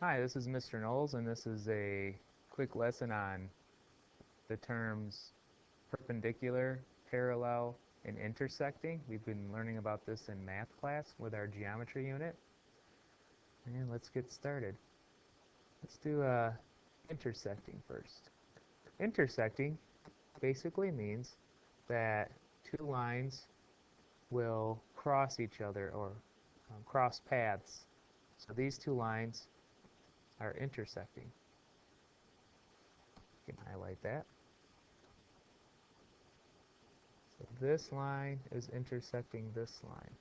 Hi, this is Mr. Knowles, and this is a quick lesson on the terms perpendicular, parallel, and intersecting. We've been learning about this in math class with our geometry unit. And let's get started. Let's do intersecting first. Intersecting basically means that two lines will cross each other or cross paths. So these two lines are intersecting. You can highlight that. So this line is intersecting this line.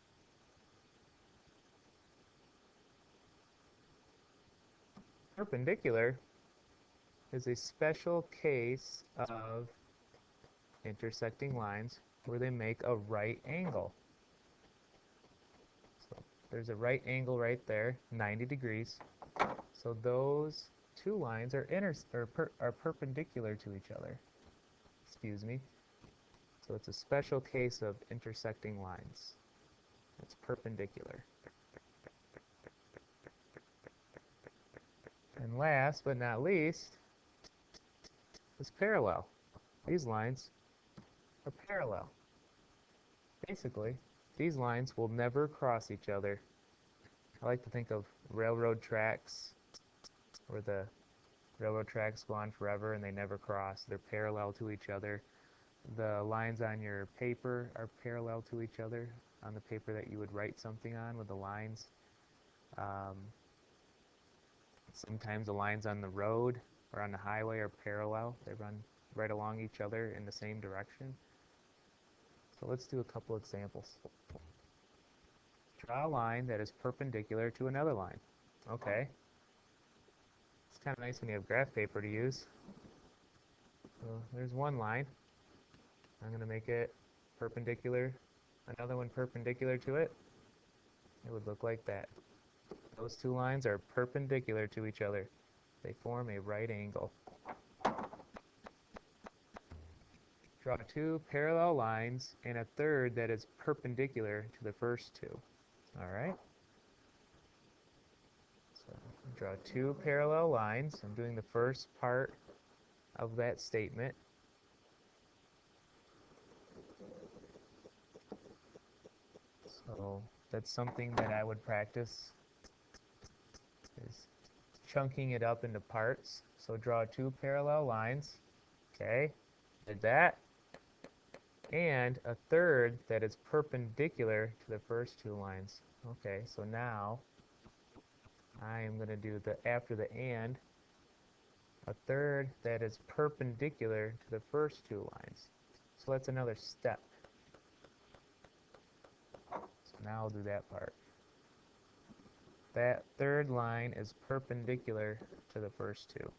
Perpendicular is a special case of intersecting lines where they make a right angle. So there's a right angle right there, 90 degrees. So those two lines are perpendicular to each other. Excuse me. So it's a special case of intersecting lines. It's perpendicular. And last but not least is parallel. These lines are parallel. Basically, these lines will never cross each other. I like to think of railroad tracks, where the railroad tracks go on forever and they never cross. They're parallel to each other. The lines on your paper are parallel to each other, on the paper that you would write something on with the lines. Sometimes the lines on the road or on the highway are parallel. They run right along each other in the same direction. So let's do a couple examples. Draw a line that is perpendicular to another line. Okay. It's kind of nice when you have graph paper to use. So there's one line. I'm going to make it perpendicular, another one perpendicular to it. It would look like that. Those two lines are perpendicular to each other. They form a right angle. Draw two parallel lines and a third that is perpendicular to the first two. All right? So draw two parallel lines. I'm doing the first part of that statement. So that's something that I would practice, is chunking it up into parts. So draw two parallel lines. Okay, did that. And a third that is perpendicular to the first two lines. Okay, so now I am going to do the, after the and, a third that is perpendicular to the first two lines. So that's another step. So now I'll do that part. That third line is perpendicular to the first two.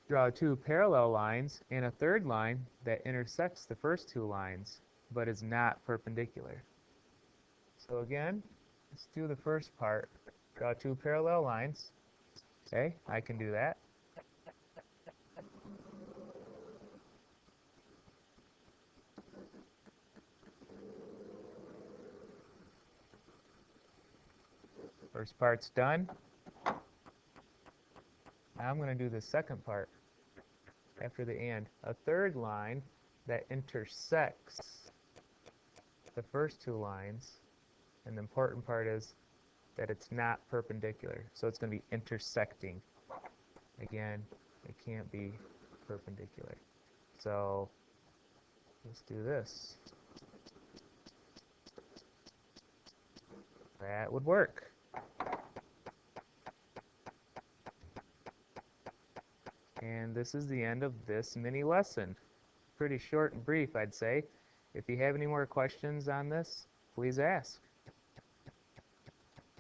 Draw two parallel lines and a third line that intersects the first two lines, but is not perpendicular. So again, let's do the first part. Draw two parallel lines. Okay, I can do that. First part's done. Now I'm going to do the second part after the and. A third line that intersects the first two lines. And the important part is that it's not perpendicular. So it's going to be intersecting. Again, it can't be perpendicular. So let's do this. That would work. And this is the end of this mini lesson. Pretty short and brief, I'd say. If you have any more questions on this, please ask.